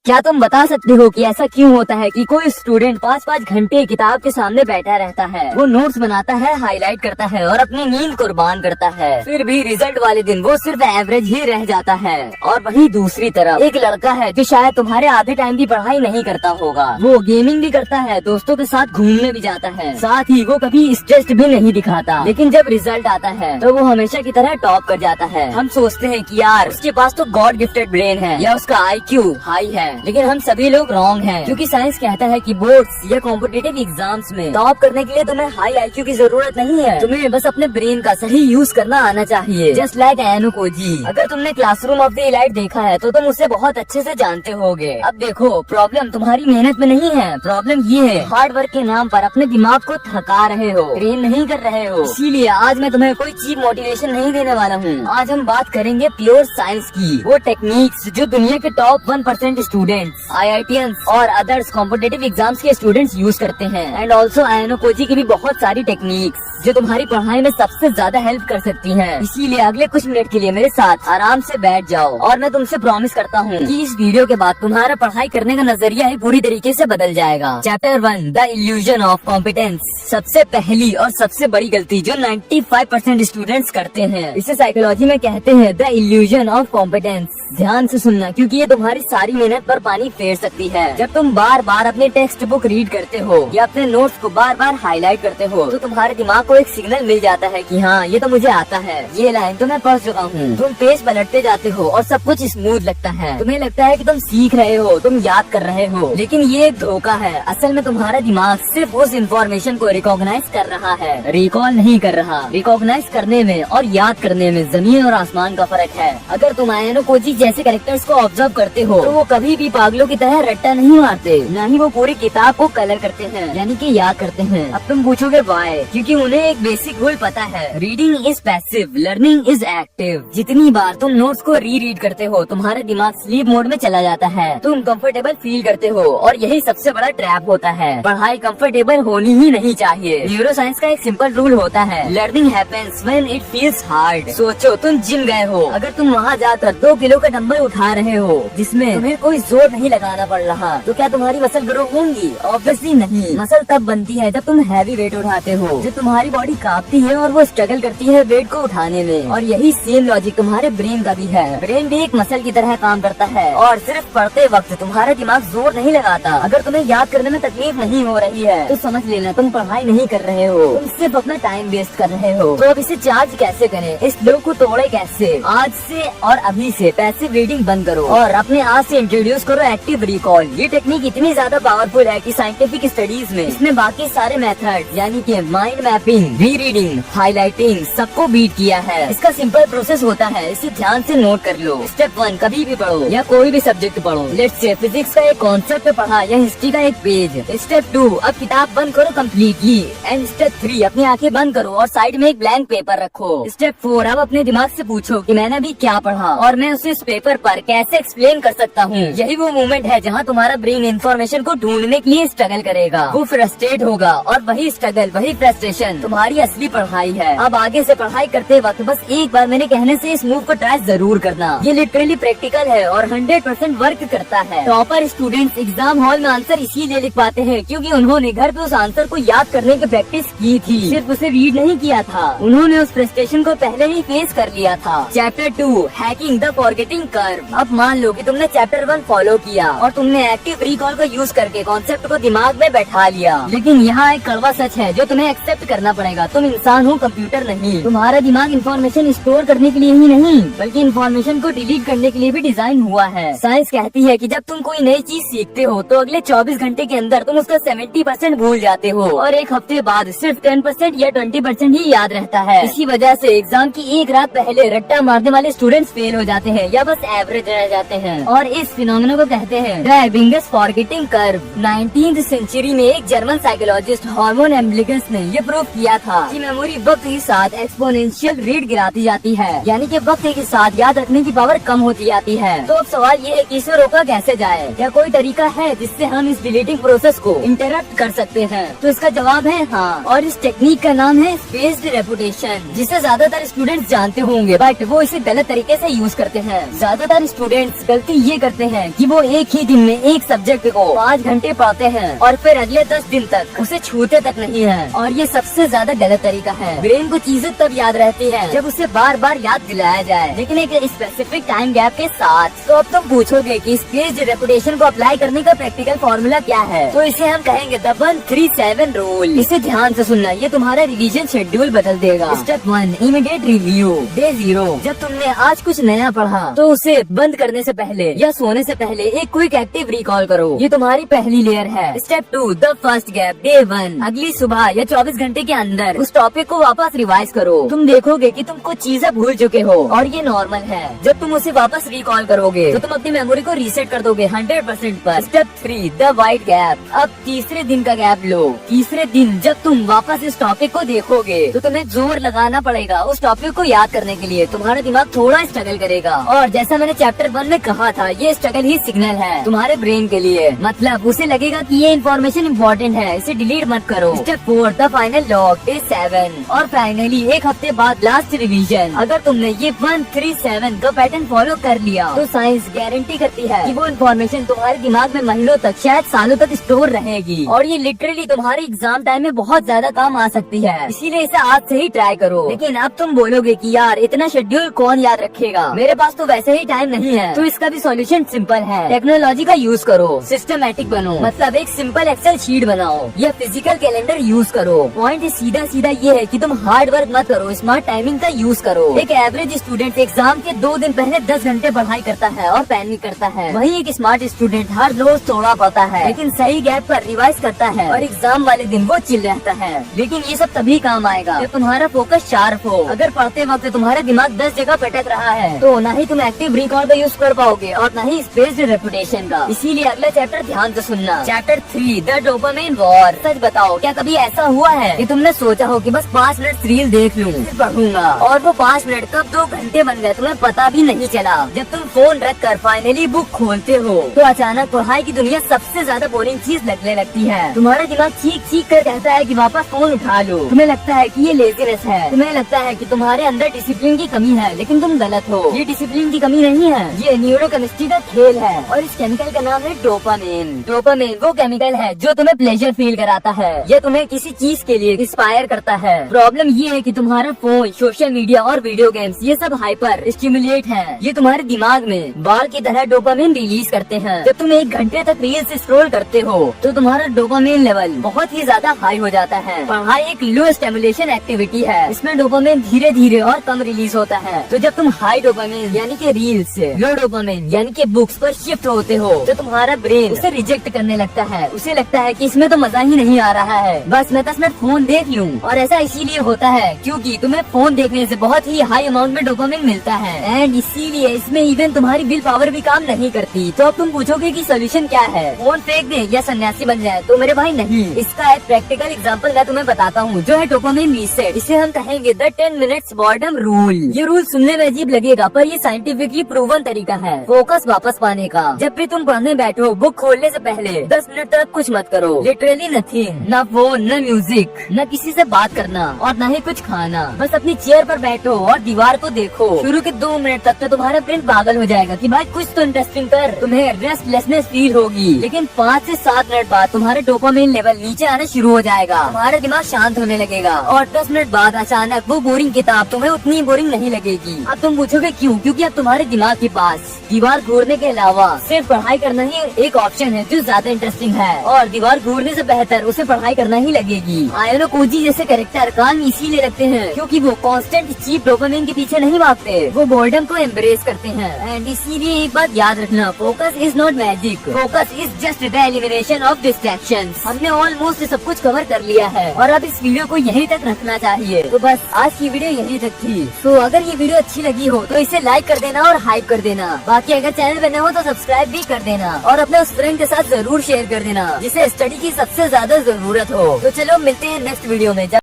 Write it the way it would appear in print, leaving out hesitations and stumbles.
क्या तुम बता सकते हो कि ऐसा क्यों होता है कि कोई स्टूडेंट 5-5 घंटे किताब के सामने बैठा रहता है, वो नोट्स बनाता है, हाईलाइट करता है और अपनी नींद कुर्बान करता है, फिर भी रिजल्ट वाले दिन वो सिर्फ एवरेज ही रह जाता है। और वहीं दूसरी तरफ एक लड़का है जो शायद तुम्हारे आधे टाइम की पढ़ाई नहीं करता होगा, वो गेमिंग भी करता है, दोस्तों के साथ घूमने भी जाता है, साथ ही वो कभी स्ट्रेस भी नहीं दिखाता, लेकिन जब रिजल्ट आता है तो वो हमेशा की तरह टॉप कर जाता है। हम सोचते हैं कि यार उसके पास तो गॉड गिफ्टेड ब्रेन है या उसका IQ हाई है, लेकिन हम सभी लोग रॉन्ग हैं, क्योंकि साइंस कहता है कि बोर्ड्स या कॉम्पिटिटिव एग्जाम्स में टॉप करने के लिए तुम्हें हाई IQ की जरूरत नहीं है, तुम्हें बस अपने ब्रेन का सही यूज करना आना चाहिए। जस्ट लाइक एनो कोजी। अगर तुमने क्लासरूम ऑफ द एलाइट देखा है तो तुम उसे बहुत अच्छे से जानते होगे। अब देखो, प्रॉब्लम तुम्हारी मेहनत में नहीं है, प्रॉब्लम ये है हार्ड वर्क के नाम पर अपने दिमाग को थका रहे हो, ट्रेन नहीं कर रहे हो। इसीलिए आज मैं तुम्हें कोई चीप मोटिवेशन नहीं देने वाला हूँ। आज हम बात करेंगे प्योर साइंस की, वो टेक्निक्स जो दुनिया के टॉप 1% स्टूडेंट्स, IITians और अदर्स कॉम्पिटिटिव एग्जाम्स के स्टूडेंट्स यूज करते हैं। एंड ऑल्सो एनो कोजी की भी बहुत सारी टेक्निक्स जो तुम्हारी पढ़ाई में सबसे ज्यादा हेल्प कर सकती हैं। इसीलिए अगले कुछ मिनट के लिए मेरे साथ आराम से बैठ जाओ और मैं तुमसे प्रॉमिस करता हूँ कि इस वीडियो के बाद तुम्हारा पढ़ाई करने का नजरिया ही पूरी तरीके से बदल जाएगा। Chapter 1, the illusion of competence. सबसे पहली और सबसे बड़ी गलती जो 95% स्टूडेंट्स करते हैं, इसे साइकोलॉजी में कहते हैं द इल्यूजन ऑफ कॉम्पिटेंस। ध्यान से सुनना, क्योंकि ये तुम्हारी सारी मेहनत पर पानी फेर सकती है। जब तुम बार बार अपने टेक्स्ट बुक रीड करते हो या अपने नोट्स को बार बार हाईलाइट करते हो तो तुम्हारे दिमाग को एक सिग्नल मिल जाता है कि हाँ, ये तो मुझे आता है, ये लाइन तो मैं पढ़ चुका हूँ। तुम पेज पलटते जाते हो और सब कुछ स्मूथ लगता है, तुम्हें लगता है कि तुम सीख रहे हो, तुम याद कर रहे हो, लेकिन ये एक धोखा है। असल में तुम्हारा दिमाग सिर्फ उस इन्फॉर्मेशन को रिकॉग्नाइज कर रहा है, रिकॉल नहीं कर रहा। रिकॉग्नाइज करने में और याद करने में जमीन और आसमान का फर्क है। अगर तुम एनो कोजी जैसे कैरेक्टर्स को ऑब्जर्व करते हो तो वो कभी भी पागलों की तरह रट्टा नहीं मारते, न ही वो पूरी किताब को कलर करते हैं, यानी कि याद करते हैं। अब तुम पूछोगे व्हाई? क्योंकि उन्हें एक बेसिक रूल पता है, reading is passive, learning is active. जितनी बार तुम नोट्स को रीड करते हो तुम्हारा दिमाग स्लीप मोड में चला जाता है, तुम कंफर्टेबल फील करते हो, और यही सबसे बड़ा ट्रैप होता है। पढ़ाई कंफर्टेबल होनी ही नहीं चाहिए। न्यूरो साइंस का एक सिंपल रूल होता है, learning happens when it feels hard. सोचो, तुम जिम गए हो, अगर तुम वहाँ जाकर 2 किलो का डंबल उठा रहे हो जिसमें तुम्हें कोई जोर नहीं लगाना पड़ रहा, तो क्या तुम्हारी मसल ग्रो होंगी? ऑब्वियसली नहीं। मसल तब बनती है जब तुम हैवी वेट उठाते हो, जब तुम्हारी बॉडी कांपती है और वो स्ट्रगल करती है वेट को उठाने में। और यही सेम लॉजिक तुम्हारे ब्रेन का भी है। ब्रेन भी एक मसल की तरह काम करता है, और सिर्फ पढ़ते वक्त तुम्हारा दिमाग जोर नहीं लगाता। अगर तुम्हें याद करने में तकलीफ नहीं हो रही है तो समझ लेना तुम पढ़ाई नहीं कर रहे हो, तुम सिर्फ अपना टाइम वेस्ट कर रहे हो। तो अब इसे चार्ज कैसे करें, इस फ्लो को तोड़े कैसे? आज से और अभी से पैसिव रीडिंग बंद करो और अपने आज से इंट्रोड्यूस करो एक्टिव रिकॉल। ये टेक्निक इतनी ज्यादा पावरफुल है कि साइंटिफिक स्टडीज में इसमें बाकी सारे मेथड यानी कि माइंड मैपिंग, री रीडिंग, हाईलाइटिंग सबको बीट किया है। इसका सिंपल प्रोसेस होता है, इसे ध्यान से नोट कर लो। स्टेप 1, कभी भी पढ़ो या कोई भी सब्जेक्ट पढ़ो। लेट्स से फिजिक्स का एक कॉन्सेप्ट पढ़ा या हिस्ट्री का एक पेज। स्टेप 2, अब किताब बंद करो कम्प्लीटली। एंड स्टेप 3, अपनी आंखें बंद करो और साइड में एक ब्लैंक पेपर रखो। स्टेप 4, अब अपने दिमाग से पूछो कि मैंने अभी क्या पढ़ा और मैं उसे इस पेपर पर कैसे एक्सप्लेन कर सकता हूँ। यही वो मोमेंट है जहाँ तुम्हारा ब्रेन इन्फॉर्मेशन को ढूंढने के लिए स्ट्रगल करेगा, वो फ्रस्ट्रेट होगा, और वही स्ट्रगल, वही फ्रस्ट्रेशन तुम्हारी असली पढ़ाई है। अब आगे से पढ़ाई करते वक्त बस एक बार मेरे कहने से इस मूव को ट्राई जरूर करना। ये लिटरली प्रैक्टिकल है और 100% वर्क करता है। टॉपर स्टूडेंट्स एग्जाम हॉल में आंसर इसीलिए लिख पाते हैं क्योंकि उन्होंने घर पे उस आंसर को याद करने की प्रैक्टिस की थी, सिर्फ उसे रीड नहीं किया था। उन्होंने उस फ्रस्ट्रेशन को पहले ही फेस कर लिया था। Chapter 2, hacking the forgetting curve. अब मान लो कि तुमने चैप्टर 1 फॉलो किया और तुमने एक्टिव रिकॉल को यूज करके कॉन्सेप्ट को दिमाग में बैठा लिया, लेकिन यहाँ एक कड़वा सच है जो तुम्हें एक्सेप्ट करना पड़ेगा। तुम इंसान हो, कंप्यूटर नहीं। तुम्हारा दिमाग इन्फॉर्मेशन स्टोर करने के लिए ही नहीं बल्कि इन्फॉर्मेशन को डिलीट करने के लिए भी डिजाइन हुआ है। साइंस कहती है कि जब तुम कोई नई चीज सीखते हो तो अगले 24 घंटे के अंदर तुम उसका 70% भूल जाते हो और एक हफ्ते बाद सिर्फ 10% या 20% ही याद रहता है। इसी वजह से एग्जाम की एक रात पहले रट्टा मारने वाले स्टूडेंट्स फेल हो जाते हैं या बस एवरेज रह जाते हैं। और इस फिनोमेना को कहते हैं the Ebbinghaus forgetting curve. 19th century में एक जर्मन साइकोलॉजिस्ट हार्मन एम्ब्लिगस ने ये प्रूव किया था कि मेमोरी वक्त के साथ एक्सपोनेंशियल रेट गिराती जाती है, यानी कि वक्त के साथ याद रखने की पावर कम होती जाती है। तो अब सवाल ये है कि इसे रोका कैसे जाए? क्या कोई तरीका है जिससे हम इस डिलीटिंग प्रोसेस को इंटरप्ट कर सकते हैं? तो इसका जवाब है हाँ, और इस टेक्निक का नाम है स्पेस्ड रेपुटेशन, जिसे ज्यादातर स्टूडेंट्स जानते होंगे बट वो इसे गलत तरीके से यूज करते हैं। ज्यादातर स्टूडेंट्स गलती ये करते हैं कि वो एक ही दिन में एक सब्जेक्ट को 5 घंटे पढ़ते हैं और फिर अगले 10 दिन तक उसे छूते तक नहीं है। और ये सबसे ज्यादा गलत तरीका है। ब्रेन को चीजें तब याद रहती है जब उसे बार बार याद दिलाया जाए, लेकिन एक स्पेसिफिक टाइम गैप के साथ। तो अब तुम पूछोगे कि स्पेस्ड रेपुटेशन को अप्लाई करने का प्रैक्टिकल फॉर्मूला क्या है, तो इसे हम कहेंगे द 1-3-7 रूल। इसे ध्यान से सुनना, ये तुम्हारा रिवीजन शेड्यूल बदल देगा। Step 1, immediate review. डे 0, जब तुमने आज कुछ नया पढ़ा तो उसे बंद करने से पहले या सोने से पहले एक क्विक एक्टिव रिकॉल करो। ये तुम्हारी पहली लेयर है। Step 2, the first gap. Day 1, अगली सुबह या 24 घंटे के अंदर उस टॉपिक को वापस रिवाइज करो। तुम देखोगे कि तुम कुछ चीजें भूल चुके हो और ये नॉर्मल है। जब तुम उसे वापस रिकॉल करोगे तो तुम अपनी मेमोरी को रीसेट कर दोगे 100% पर। Step 3, the white gap. अब तीसरे दिन का गैप लो। तीसरे दिन जब तुम वापस इस टॉपिक को देखोगे तो तुम्हें जोर लगाना पड़ेगा उस टॉपिक को याद करने के लिए। तुम्हारा दिमाग थोड़ा स्ट्रगल करेगा और जैसा मैंने चैप्टर 1 में कहा था, ये स्ट्रगल ही सिग्नल है तुम्हारे ब्रेन के लिए। मतलब उसे लगेगा कि ये इन्फॉर्मेशन इम्पोर्टेंट है, इसे डिलीट मत करो। Step 4, the final log. Day 7, और फाइनली एक हफ्ते बाद लास्ट रिवीजन। अगर तुमने ये 1-3-7 का पैटर्न फॉलो कर लिया तो साइंस गारंटी करती है कि वो इन्फॉर्मेशन तुम्हारे दिमाग में महीनों तक, शायद सालों तक स्टोर रहेगी और ये लिटरली तुम्हारे एग्जाम टाइम में बहुत ज्यादा काम आ सकती है। इसीलिए इसे आज से ही ट्राई करो। लेकिन अब तुम बोलोगे कि यार इतना शेड्यूल कौन याद रखेगा, मेरे पास तो वैसे ही टाइम नहीं है। तो इसका भी सॉल्यूशन सिंपल है, टेक्नोलॉजी का यूज करो, सिस्टमैटिक बनो। मतलब एक सिंपल एक्सेल शीट बनाओ या फिजिकल कैलेंडर यूज करो। पॉइंट सीधा सीधा ये है कि तुम हार्ड वर्क मत करो, स्मार्ट टाइमिंग का यूज करो। एक एवरेज स्टूडेंट एग्जाम के 2 दिन पहले 10 घंटे पढ़ाई करता है और पैनिक करता है। वही एक स्मार्ट स्टूडेंट हर रोज थोड़ा पढ़ता है, लेकिन सही गैप पर रिवाइज करता है और एग्जाम वाले दिन वो चिल रहता है। लेकिन ये सब तभी काम आएगा जब तुम्हारा फोकस शार्प हो। अगर पढ़ते वक्त तुम्हारा दिमाग 10 जगह भटक रहा है तो न ही तुम एक्टिव रिकॉल का यूज कर पाओगे और न ही स्पेस्ड रेपुटेशन का। इसीलिए अगला चैप्टर ध्यान से सुनना। Chapter 3, the dopamine war. सच बताओ, क्या कभी ऐसा हुआ है कि तुमने सोचा हो कि बस 5 मिनट रील देख लूं, फिर पढ़ूंगा, और वो 5 मिनट कब 2 घंटे बन गए तुम्हें पता भी नहीं चला। जब तुम फोन रख कर फाइनली बुक खोलते हो तो अचानक पढ़ाई की दुनिया सबसे ज्यादा बोरिंग चीज लगने लगती है। तुम्हारा दिमाग चीख चीख कर कहता है कि वापस फोन उठा लो। तुम्हें लगता है कि ये लेजीनेस है, तुम्हें लगता है कि तुम्हारे अंदर डिसिप्लिन की कमी है, लेकिन तुम गलत हो। ये डिसिप्लिन की कमी नहीं है, ये न्यूरोकेमिस्ट्री का खेल है और इस केमिकल का नाम है डोपामिन। डोपामिन वो केमिकल है जो तुम्हें प्लेजर फील कराता है या तुम्हें किसी चीज के लिए इंस्पायर करता है। प्रॉब्लम ये है कि तुम्हारा फोन, सोशल मीडिया और वीडियो गेम्स ये सब हाइपर स्टिमुलेट है। ये तुम्हारे दिमाग में बाल की तरह डोपामिन रिलीज करते हैं। जब तुम 1 घंटे तक रील्स स्क्रॉल करते हो तो तुम्हारा डोपामिन लेवल बहुत ही ज्यादा हाई हो जाता है। पढ़ाई एक लो स्टिमुलेशन एक्टिविटी है, इसमें डोपामिन धीरे धीरे और कम रिलीज होता है। तो जब तुम हाई डोपामिन यानी कि रील्स से लो डोपामिन यानी कि बुक्स पर शिफ्ट होते हो तो तुम्हारा ब्रेन उसे रिजेक्ट करने लगता है। उसे लगता है कि इसमें तो मजा ही नहीं आ रहा है, बस मैं 10 मिनट फोन देख लूं। और ऐसा इसीलिए होता है क्योंकि तुम्हें फोन देखने से बहुत ही हाई अमाउंट में डोपामिन मिलता है एंड इसीलिए इसमें इवन तुम्हारी विल पावर भी काम नहीं करती। तो अब तुम पूछोगे कि सोल्यूशन क्या है, फोन फेंक दे या सन्यासी बन जाए? तो मेरे भाई नहीं, इसका एक प्रैक्टिकल एग्जांपल मैं तुम्हें बताता हूँ जो है डोपामिन रीसेट। इसे हम कहेंगे द 10 मिनट्स बॉर्डम रूल। ये रूल सुनने में अजीब लगेगा पर ये साइंटिफिकली प्रूवन तरीका है फोकस वापस पाने का। जब भी तुम पढ़ने बैठो बुक खोलने से पहले 10 मिनट तक कुछ मत करो, लिटरली नथिंग। न फोन, न म्यूजिक, न किसी से बात करना और न ही कुछ खाना। बस अपनी चेयर पर बैठो और दीवार को देखो। शुरू के 2 मिनट तक तो तुम्हारा ब्रेन पागल हो जाएगा कि भाई कुछ तो इंटरेस्टिंग कर, तुम्हें रेस्टलेसनेस फील होगी। लेकिन 5 से 7 मिनट बाद तुम्हारे डोपामिन लेवल नीचे आना शुरू हो जाएगा, तुम्हारा दिमाग शांत होने लगेगा और 10 मिनट बाद अचानक वो बोरिंग किताब तुम्हें उतनी बोरिंग नहीं लगेगी। अब तुम पूछोगे क्यों? क्योंकि अब तुम्हारे दिमाग के पास दीवार घूरने के अलावा सिर्फ पढ़ाई करना ही एक ऑप्शन है जो ज्यादा इंटरेस्टिंग है और दीवार घूरने से बेहतर उसे पढ़ाई करना ही लगेगी। आयोनो कोजी जैसे कैरेक्टर काम इसीलिए लगते हैं क्योंकि वो कांस्टेंट चीप डोपामिन के पीछे नहीं भागते, वो बोर्डम को एम्ब्रेस करते हैं। एंड इसीलिए एक बात याद रखना, focus is not magic, focus is just the elimination of distractions. हमने ऑलमोस्ट सब कुछ कवर कर लिया है और अब इस वीडियो को यहीं तक रखना चाहिए। तो बस आज की वीडियो यहीं तक थी। तो अगर ये वीडियो अच्छी लगी हो तो इसे लाइक कर देना और हाइप कर देना। बाकी अगर चैनल पे नए हो तो सब्सक्राइब भी कर देना और अपने उस फ्रेंड के साथ जरूर शेयर कर देना जिसे स्टडी की सबसे ज्यादा जरूरत हो। तो चलो मिलते हैं नेक्स्ट वीडियो में।